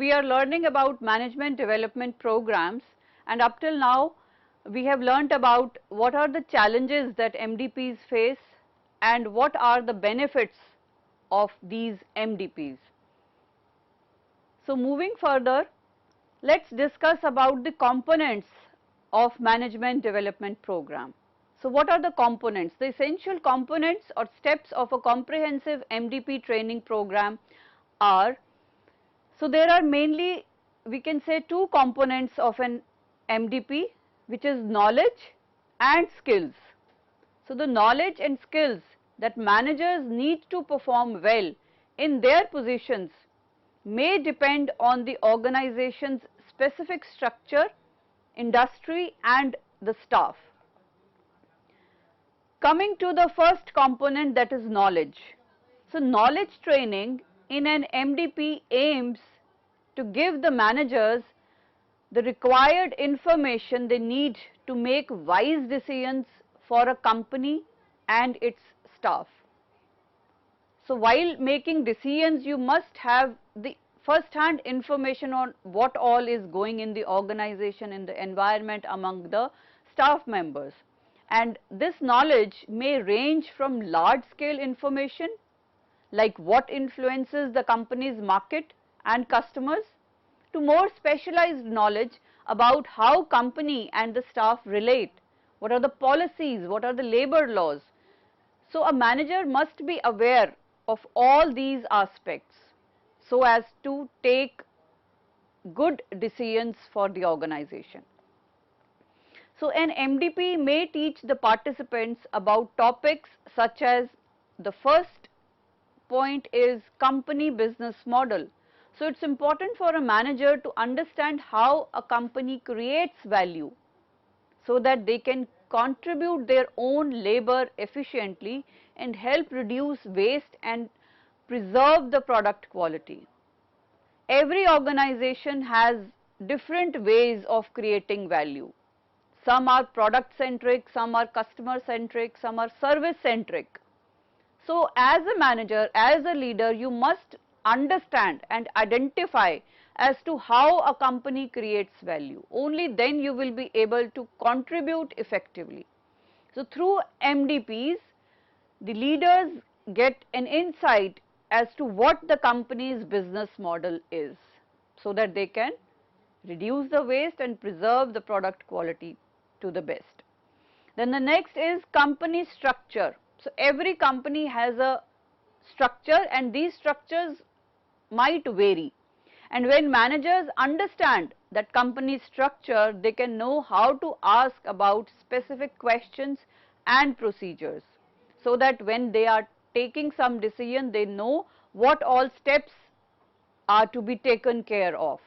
we are learning about management development programs, and up till now we have learnt about what are the challenges that MDPs face and what are the benefits of these MDPs. So moving further, let's discuss about the components of management development program. So what are the components? The essential components or steps of a comprehensive MDP training program are, so there are mainly, we can say, two components of an MDP, which is knowledge and skills. So the knowledge and skills that managers need to perform well in their positions may depend on the organization's specific structure, industry and the staff. Coming to the first component, that is knowledge. So knowledge training in an MDP aims to give the managers the required information they need to make wise decisions for a company and its staff. So while making decisions, you must have the first-hand information on what all is going in the organization, in the environment, among the staff members. And this knowledge may range from large-scale information like what influences the company's market and customers, to more specialized knowledge about how company and the staff relate, what are the policies, what are the labor laws. So a manager must be aware of all these aspects so as to take good decisions for the organization. So an MDP may teach the participants about topics such as, the first point is company business model. So it's important for a manager to understand how a company creates value so that they can contribute their own labor efficiently and help reduce waste and preserve the product quality. Every organization has different ways of creating value. Some are product centric, some are customer centric, some are service centric. So as a manager, as a leader, you must understand and identify as to how a company creates value. Only then you will be able to contribute effectively. So through MDPs, the leaders get an insight as to what the company's business model is, so that they can reduce the waste and preserve the product quality to the best. Then the next is company structure. So every company has a structure and these structures might vary, and when managers understand that company structure, they can know how to ask about specific questions and procedures, so that when they are taking some decision, they know what all steps are to be taken care of.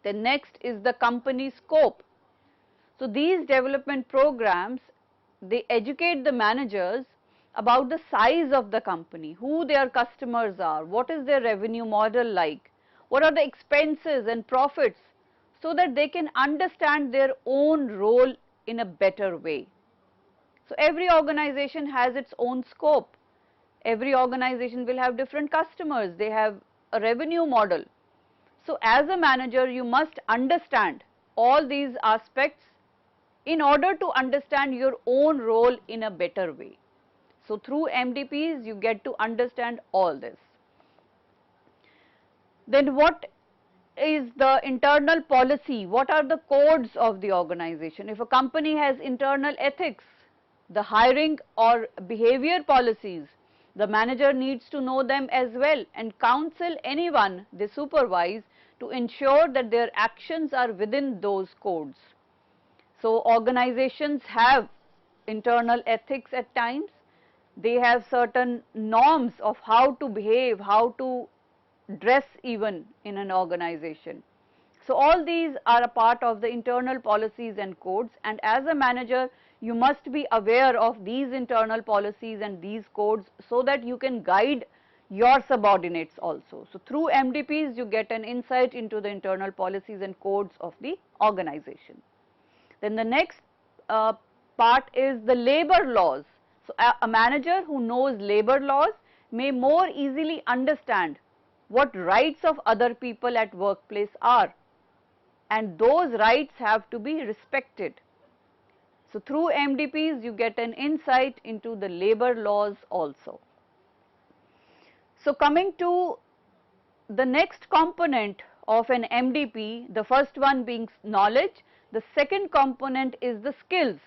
The next is the company scope. So these development programs, they educate the managers about the size of the company, who their customers are, what is their revenue model like, what are the expenses and profits, so that they can understand their own role in a better way. So every organization has its own scope. Every organization will have different customers, they have a revenue model. So as a manager, you must understand all these aspects in order to understand your own role in a better way. So through MDPs, you get to understand all this. Then what is the internal policy? What are the codes of the organization? If a company has internal ethics, the hiring or behavior policies, the manager needs to know them as well and counsel anyone they supervise to ensure that their actions are within those codes. So organizations have internal ethics at times. They have certain norms of how to behave, how to dress even in an organization. So all these are a part of the internal policies and codes, and as a manager, you must be aware of these internal policies and these codes so that you can guide your subordinates also. So through MDPs, you get an insight into the internal policies and codes of the organization. Then the next part is the labor laws. So a manager who knows labor laws may more easily understand what rights of other people at workplace are, and those rights have to be respected. So through MDPs you get an insight into the labor laws also. So coming to the next component of an MDP, the first one being knowledge, the second component is the skills.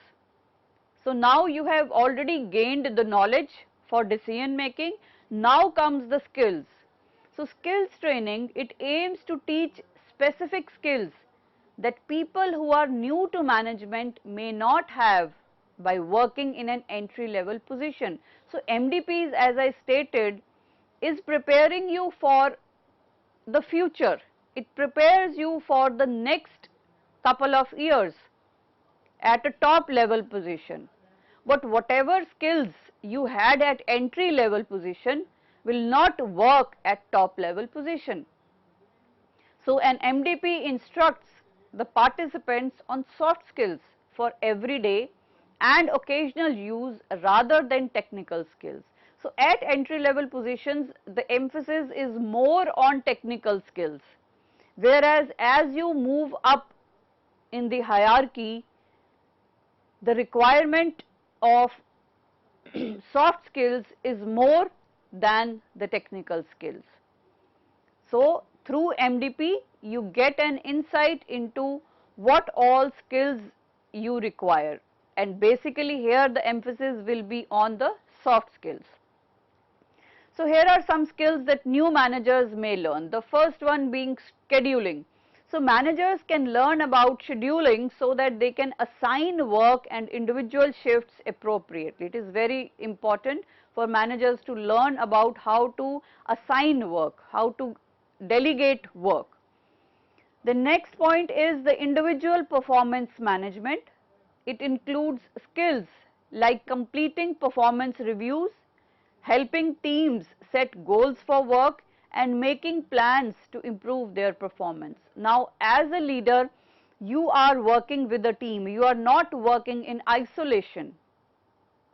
So now you have already gained the knowledge for decision making, now comes the skills. So skills training, it aims to teach specific skills that people who are new to management may not have by working in an entry level position. So MDPs, as I stated, is preparing you for the future. It prepares you for the next couple of years at a top level position. But whatever skills you had at entry level position will not work at top level position. So an MDP instructs the participants on soft skills for everyday and occasional use rather than technical skills. So at entry level positions, the emphasis is more on technical skills, whereas as you move up in the hierarchy, the requirement of soft skills is more than the technical skills. So through MDP you get an insight into what all skills you require, and basically here the emphasis will be on the soft skills. So here are some skills that new managers may learn. The first one being scheduling. So managers can learn about scheduling so that they can assign work and individual shifts appropriately. It is very important for managers to learn about how to assign work, how to delegate work. The next point is the individual performance management. It includes skills like completing performance reviews, helping teams set goals for work, and making plans to improve their performance. Now as a leader, you are working with a team, you are not working in isolation.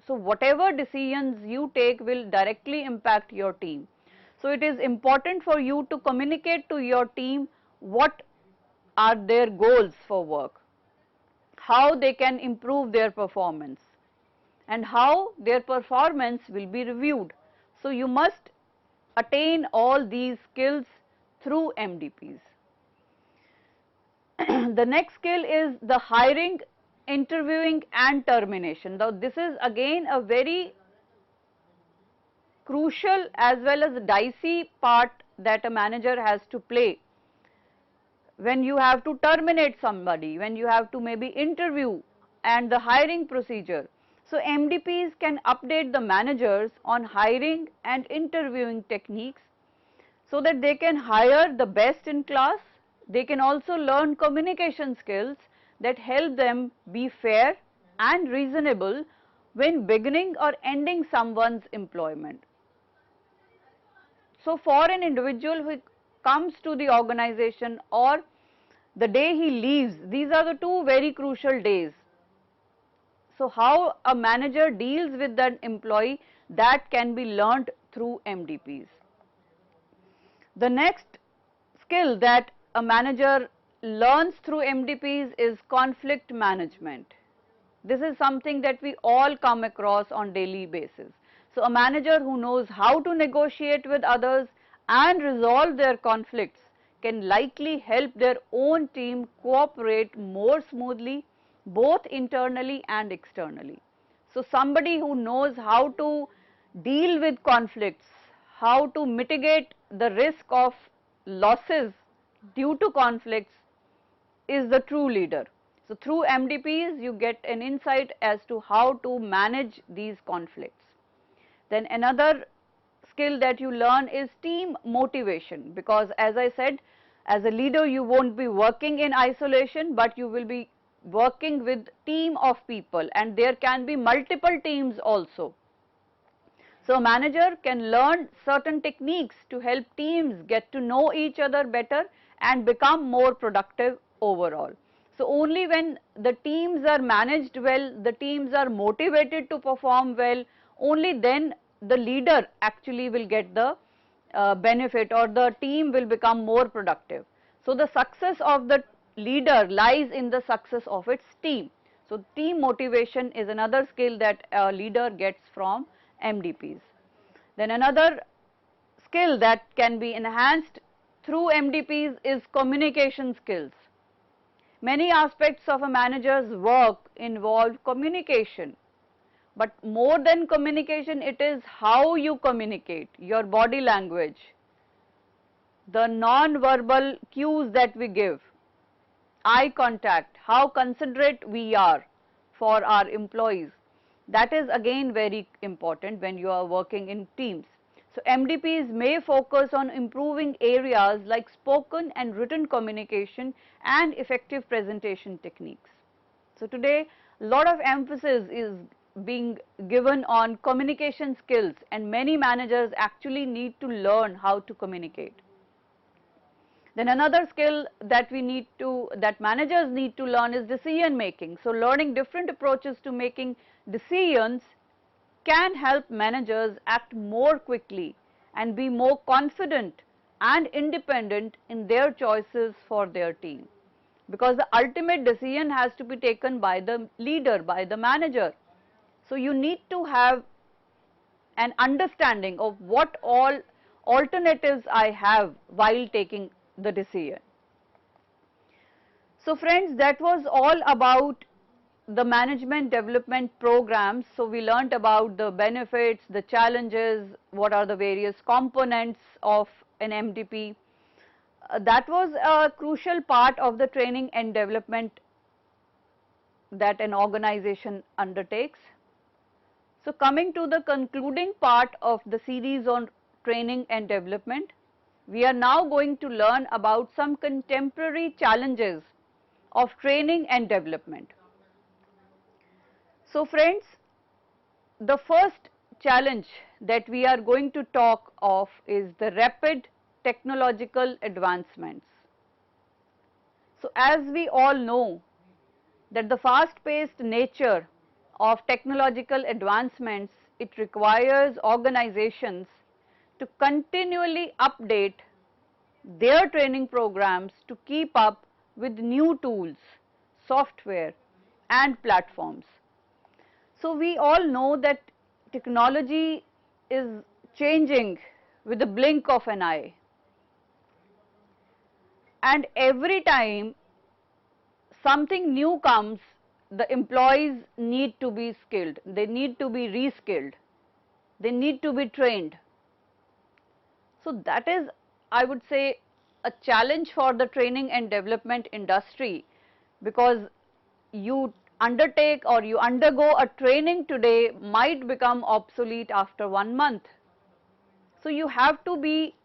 So whatever decisions you take will directly impact your team. So it is important for you to communicate to your team what are their goals for work, how they can improve their performance, and how their performance will be reviewed. So you must attain all these skills through MDPs. The next skill is the hiring, interviewing and termination. Now this is again a very crucial as well as dicey part that a manager has to play. When you have to terminate somebody, when you have to maybe interview, and the hiring procedure. So MDPs can update the managers on hiring and interviewing techniques so that they can hire the best in class. They can also learn communication skills that help them be fair and reasonable when beginning or ending someone's employment. So for an individual who comes to the organization or the day he leaves, these are the two very crucial days. So how a manager deals with that employee, that can be learnt through MDPs. The next skill that a manager learns through MDPs is conflict management. This is something that we all come across on daily basis. So a manager who knows how to negotiate with others and resolve their conflicts can likely help their own team cooperate more smoothly, both internally and externally. So somebody who knows how to deal with conflicts, how to mitigate the risk of losses due to conflicts, is the true leader. So through MDPs you get an insight as to how to manage these conflicts. Then another skill that you learn is team motivation, because as I said, as a leader you won't be working in isolation, but you will be working with team of people, and there can be multiple teams also. So a manager can learn certain techniques to help teams get to know each other better and become more productive overall. So only when the teams are managed well, the teams are motivated to perform well, only then the leader actually will get the benefit, or the team will become more productive. So the success of the leader lies in the success of its team. So team motivation is another skill that a leader gets from MDPs. Then another skill that can be enhanced through MDPs is communication skills. Many aspects of a manager's work involve communication, but more than communication, it is how you communicate, your body language, the non-verbal cues that we give, eye contact, how considerate we are for our employees. That is again very important when you are working in teams. So MDPs may focus on improving areas like spoken and written communication and effective presentation techniques. So today a lot of emphasis is being given on communication skills, and many managers actually need to learn how to communicate. Then another skill that managers need to learn is decision making. So learning different approaches to making decisions can help managers act more quickly and be more confident and independent in their choices for their team, because the ultimate decision has to be taken by the leader, by the manager. So you need to have an understanding of what all alternatives I have while taking the decision. So friends, that was all about the management development programs. So we learnt about the benefits, the challenges, what are the various components of an MDP. That was a crucial part of the training and development that an organization undertakes. So coming to the concluding part of the series on training and development, we are now going to learn about some contemporary challenges of training and development. So friends, the first challenge that we are going to talk of is the rapid technological advancements. So as we all know that the fast-paced nature of technological advancements, it requires organizations to continually update their training programs to keep up with new tools, software and platforms. So we all know that technology is changing with the blink of an eye, and every time something new comes, the employees need to be skilled, they need to be reskilled, they need to be trained. So that is, I would say, a challenge for the training and development industry, because you undertake or you undergo a training today might become obsolete after 1 month. So you have to be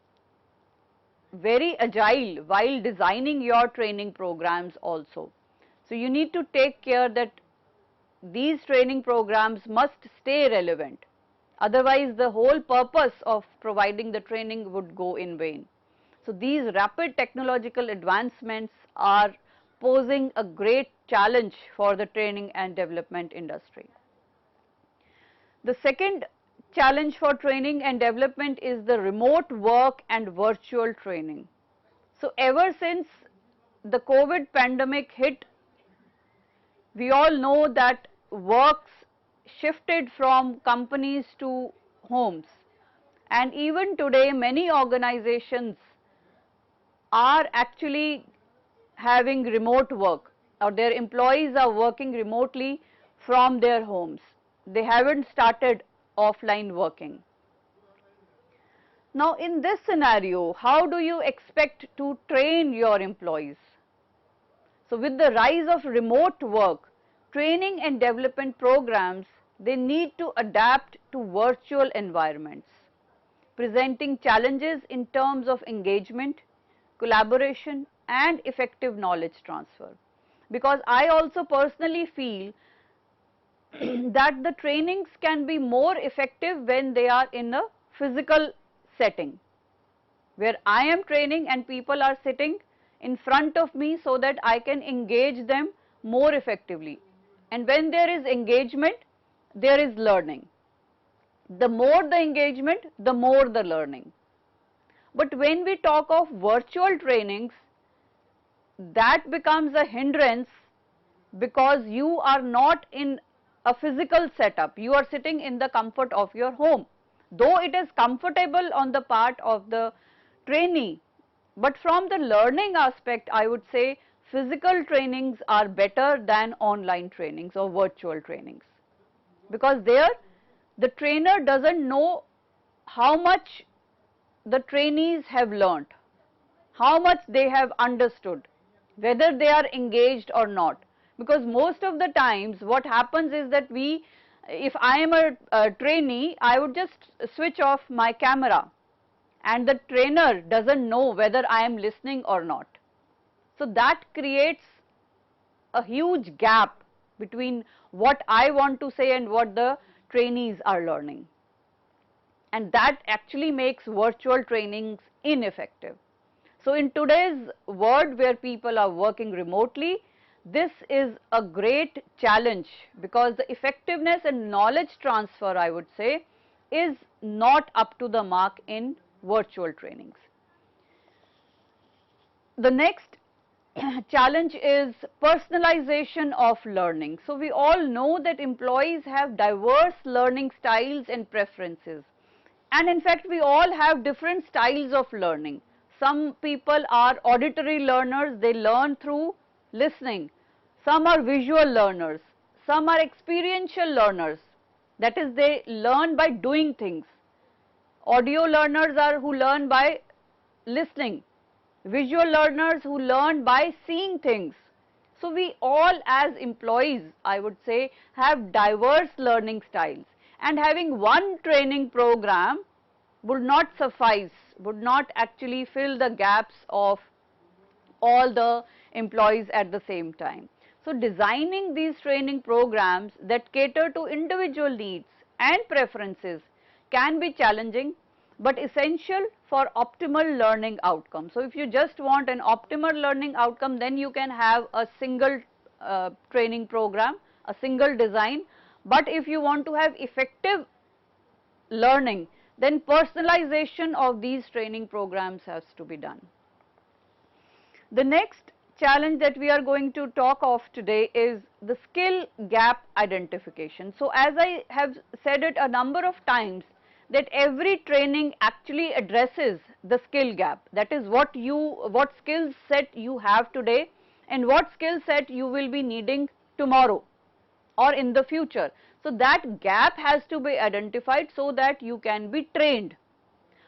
very agile while designing your training programs also. So you need to take care that these training programs must stay relevant, otherwise the whole purpose of providing the training would go in vain. So these rapid technological advancements are posing a great challenge for the training and development industry. The second challenge for training and development is the remote work and virtual training. So ever since the COVID pandemic hit, we all know that works shifted from companies to homes, and even today many organizations are actually having remote work, or their employees are working remotely from their homes. They haven't started offline working. Now in this scenario, how do you expect to train your employees? So with the rise of remote work, training and development programs, they need to adapt to virtual environments, presenting challenges in terms of engagement, collaboration and effective knowledge transfer. Because I also personally feel that the trainings can be more effective when they are in a physical setting, where I am training and people are sitting in front of me so that I can engage them more effectively. And when there is engagement, there is learning. The more the engagement, the more the learning. But when we talk of virtual trainings, that becomes a hindrance because you are not in a physical setup, you are sitting in the comfort of your home. Though it is comfortable on the part of the trainee, but from the learning aspect, I would say physical trainings are better than online trainings or virtual trainings, because there the trainer doesn't know how much the trainees have learnt, how much they have understood, whether they are engaged or not. Because most of the times what happens is that if I am a trainee, I would just switch off my camera and the trainer doesn't know whether I am listening or not. So that creates a huge gap between what I want to say and what the trainees are learning. And that actually makes virtual trainings ineffective. So in today's world where people are working remotely, this is a great challenge, because the effectiveness and knowledge transfer, I would say, is not up to the mark in virtual trainings. The next challenge is personalization of learning. So we all know that employees have diverse learning styles and preferences. And in fact, we all have different styles of learning. Some people are auditory learners, they learn through listening. Some are visual learners, some are experiential learners, that is, they learn by doing things. Audio learners are who learn by listening, visual learners who learn by seeing things. So we all as employees, I would say, have diverse learning styles, and having one training program would not suffice, would not actually fill the gaps of all the employees at the same time. So designing these training programs that cater to individual needs and preferences can be challenging, but essential for optimal learning outcome. So if you just want an optimal learning outcome, then you can have a single training program, a single design. But if you want to have effective learning, then personalization of these training programs has to be done. The next challenge that we are going to talk of today is the skill gap identification. So as I have said it a number of times, that every training actually addresses the skill gap. That is, what skill set you have today and what skill set you will be needing tomorrow or in the future. So that gap has to be identified so that you can be trained.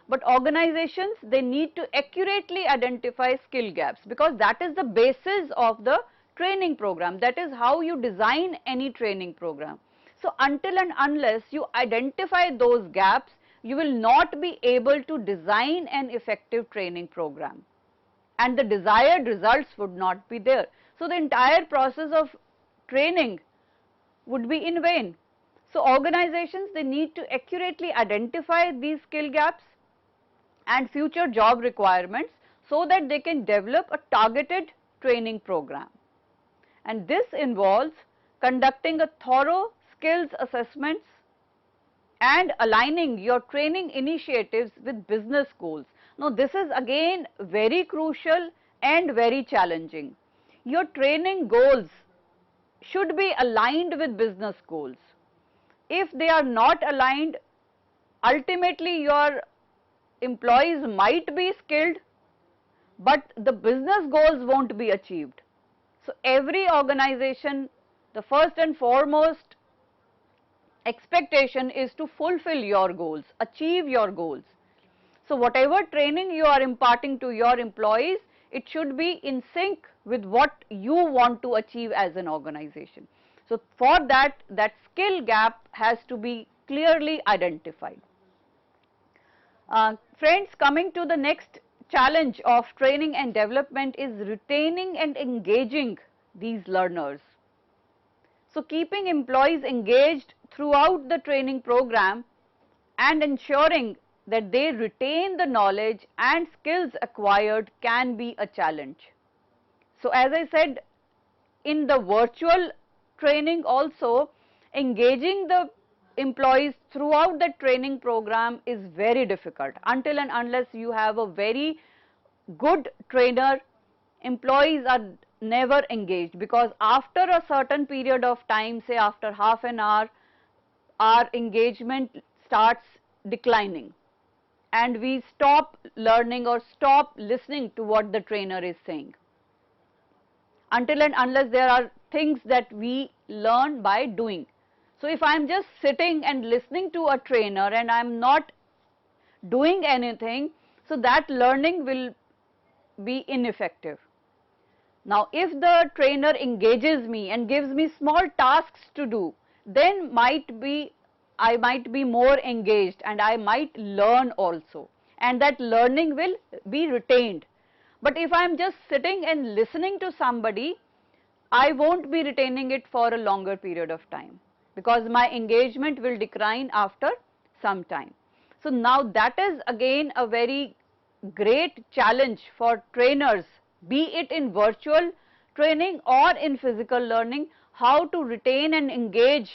But organizations, they need to accurately identify skill gaps, because that is the basis of the training program. That is how you design any training program. So until and unless you identify those gaps, you will not be able to design an effective training program, and the desired results would not be there. So the entire process of training would be in vain. So organizations, they need to accurately identify these skill gaps and future job requirements so that they can develop a targeted training program. And this involves conducting a thorough skills assessments and aligning your training initiatives with business goals. Now this is again very crucial and very challenging. Your training goals should be aligned with business goals. If they are not aligned, ultimately your employees might be skilled, but the business goals won't be achieved. So every organization, the first and foremost expectation is to fulfill your goals, achieve your goals. So whatever training you are imparting to your employees, it should be in sync with what you want to achieve as an organization. So for that, that skill gap has to be clearly identified. Friends, coming to the next challenge of training and development is retaining and engaging these learners. So keeping employees engaged throughout the training program and ensuring that they retain the knowledge and skills acquired can be a challenge. So as I said, in the virtual training also, engaging the employees throughout the training program is very difficult. Until and unless you have a very good trainer, employees are never engaged, because after a certain period of time, say after half an hour, our engagement starts declining and we stop learning or stop listening to what the trainer is saying, until and unless there are things that we learn by doing. So if I am just sitting and listening to a trainer and I am not doing anything, so that learning will be ineffective. Now if the trainer engages me and gives me small tasks to do, then I might be more engaged and I might learn also, and that learning will be retained. But if I am just sitting and listening to somebody, I won't be retaining it for a longer period of time, because my engagement will decline after some time. So now that is again a very great challenge for trainers, be it in virtual training or in physical learning, how to retain and engage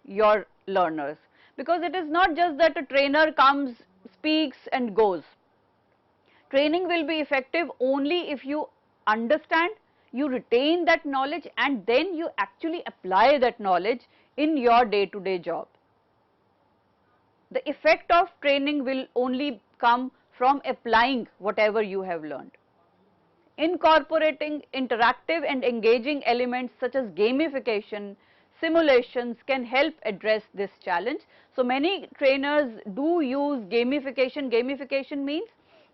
your learners, because it is not just that a trainer comes, speaks and goes. Training will be effective only if you understand, you retain that knowledge, and then you actually apply that knowledge in your day-to-day job. The effect of training will only come from applying whatever you have learned. Incorporating interactive and engaging elements such as gamification, simulations can help address this challenge. So many trainers do use gamification. Gamification means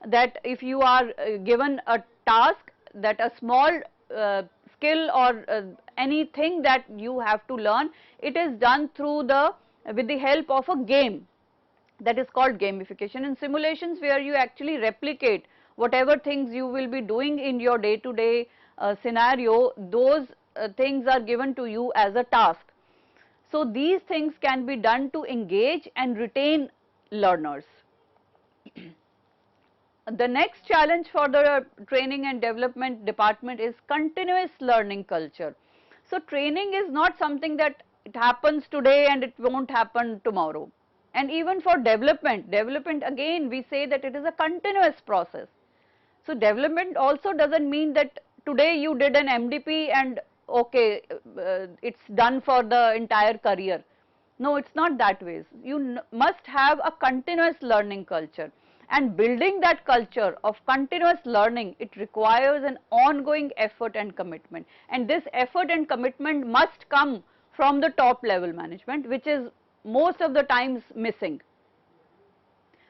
that if you are given a task, that a small skill or anything that you have to learn, it is done through with the help of a game. That is called gamification. And simulations, where you actually replicate whatever things you will be doing in your day-to-day scenario, those things are given to you as a task. So these things can be done to engage and retain learners. The next challenge for the training and development department is continuous learning culture. So training is not something that it happens today and it won't happen tomorrow. And even for development again we say that it is a continuous process. So development also doesn't mean that today you did an MDP and okay, it's done for the entire career. No, it's not that way. You must have a continuous learning culture, and building that culture of continuous learning, it requires an ongoing effort and commitment, and this effort and commitment must come from the top level management, which is most of the times missing,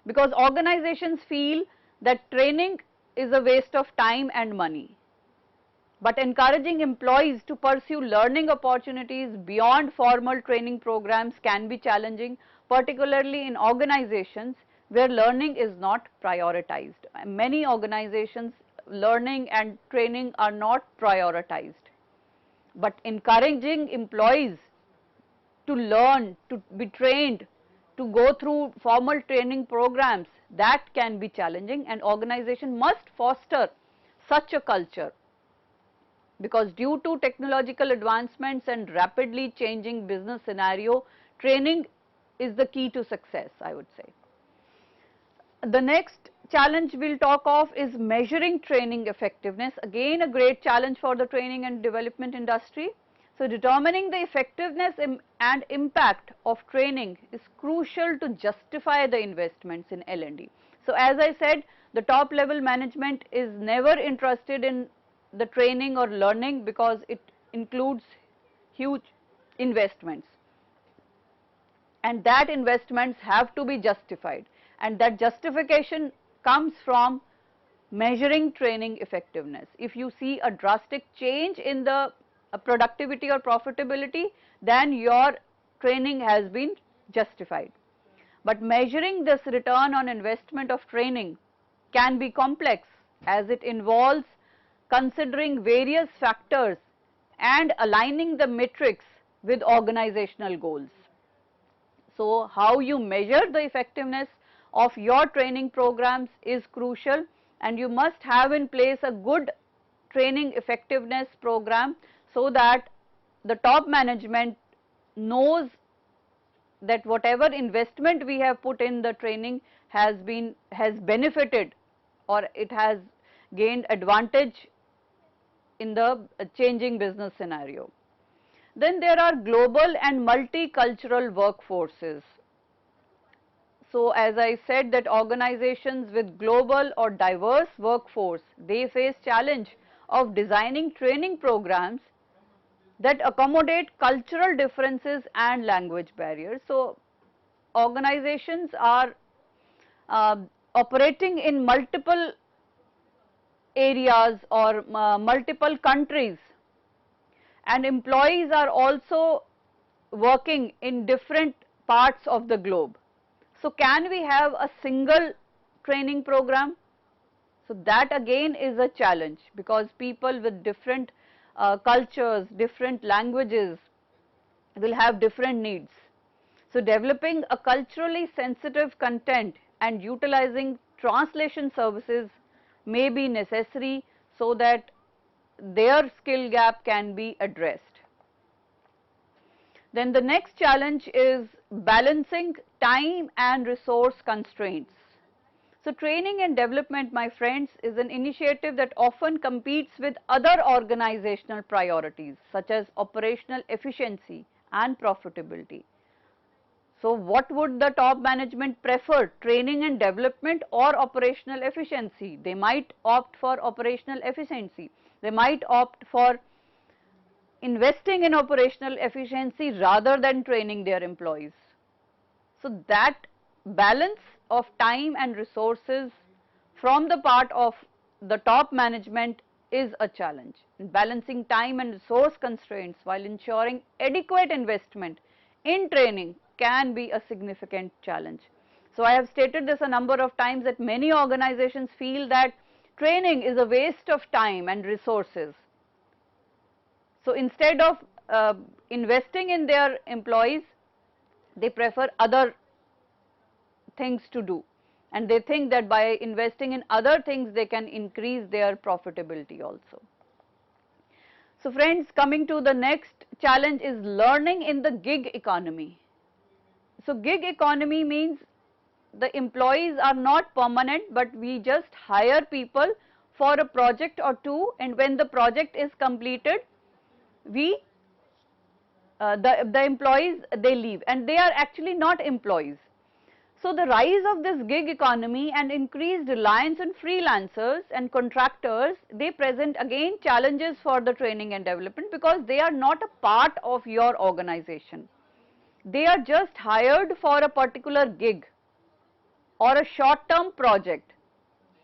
because organizations feel that training is a waste of time and money. But encouraging employees to pursue learning opportunities beyond formal training programs can be challenging, particularly in organizations where learning is not prioritized. Many organizations, learning and training are not prioritized. But encouraging employees to learn, to be trained, to go through formal training programs, that can be challenging, and organization must foster such a culture, because due to technological advancements and rapidly changing business scenario, training is the key to success, I would say. The next challenge we'll talk of is measuring training effectiveness. Again, a great challenge for the training and development industry. So determining the effectiveness and impact of training is crucial to justify the investments in L&D. So as I said, the top level management is never interested in the training or learning because it includes huge investments, and that investments have to be justified, and that justification comes from measuring training effectiveness. If you see a drastic change in the productivity or profitability, then your training has been justified. But measuring this return on investment of training can be complex, as it involves considering various factors and aligning the metrics with organizational goals. So how you measure the effectiveness of your training programs is crucial, and you must have in place a good training effectiveness program so that the top management knows that whatever investment we have put in the training has benefited, or it has gained advantage in the changing business scenario. Then there are global and multicultural workforces. So as I said, that organizations with global or diverse workforce, they face challenge of designing training programs that accommodate cultural differences and language barriers. So organizations are operating in multiple areas or multiple countries, and employees are also working in different parts of the globe. So can we have a single training program? So that again is a challenge, because people with different cultures, different languages will have different needs. So developing a culturally sensitive content and utilizing translation services may be necessary so that their skill gap can be addressed. Then the next challenge is balancing time and resource constraints. So training and development, my friends, is an initiative that often competes with other organizational priorities such as operational efficiency and profitability. So what would the top management prefer, training and development or operational efficiency? They might opt for operational efficiency. They might opt for investing in operational efficiency rather than training their employees. So that balance of time and resources from the part of the top management is a challenge. Balancing time and resource constraints while ensuring adequate investment in training can be a significant challenge. So I have stated this a number of times that many organizations feel that training is a waste of time and resources. So instead of investing in their employees, they prefer other things to do, and they think that by investing in other things they can increase their profitability also. So friends, coming to the next challenge is learning in the gig economy. So gig economy means the employees are not permanent, but we just hire people for a project or two, and when the project is completed, we the employees, they leave, and they are actually not employees. So the rise of this gig economy and increased reliance on freelancers and contractors, they present again challenges for the training and development, because they are not a part of your organization. They are just hired for a particular gig or a short term project,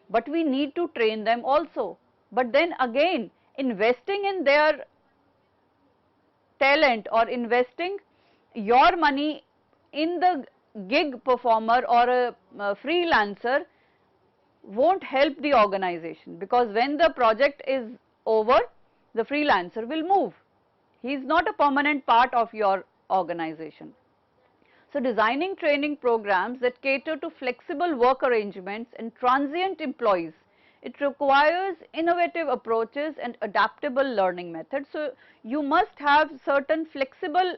but we need to train them also. But then again, investing in their talent or investing your money in the gig performer or a freelancer won't help the organization, because when the project is over, the freelancer will move. He is not a permanent part of your organization. So designing training programs that cater to flexible work arrangements and transient employees, it requires innovative approaches and adaptable learning methods. So you must have certain flexible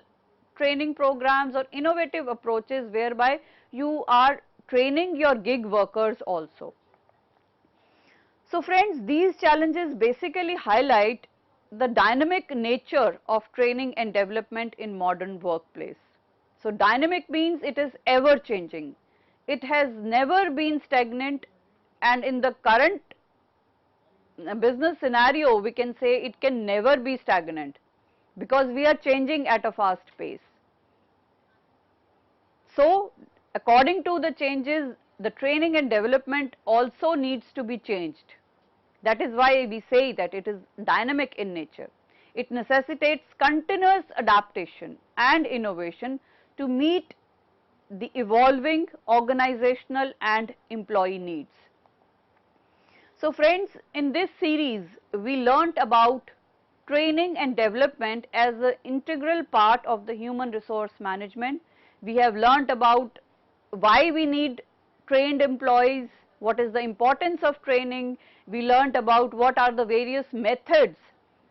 training programs or innovative approaches whereby you are training your gig workers also. So friends, these challenges basically highlight the dynamic nature of training and development in modern workplace. So dynamic means it is ever changing. It has never been stagnant, and in the current business scenario we can say it can never be stagnant, because we are changing at a fast pace. So according to the changes, the training and development also needs to be changed. That is why we say that it is dynamic in nature. It necessitates continuous adaptation and innovation to meet the evolving organizational and employee needs. So friends, in this series we learnt about training and development as an integral part of the human resource management. We have learnt about why we need trained employees, what is the importance of training. We learnt about what are the various methods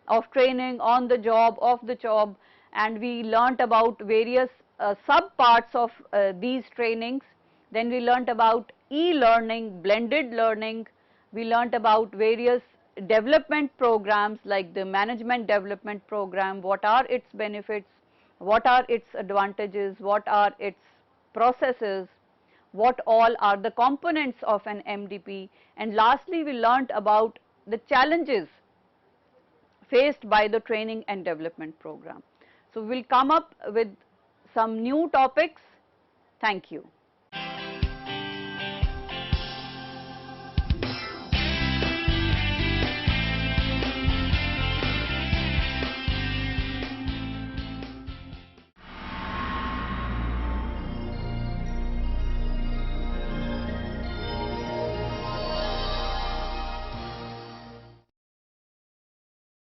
of training, on the job, off the job, and we learnt about various sub parts of these trainings. Then we learnt about e-learning, blended learning. We learnt about various development programs like the management development program, what are its benefits, what are its advantages, what are its processes, what all are the components of an MDP, and lastly we learnt about the challenges faced by the training and development program. So, we will come up with some new topics. Thank you.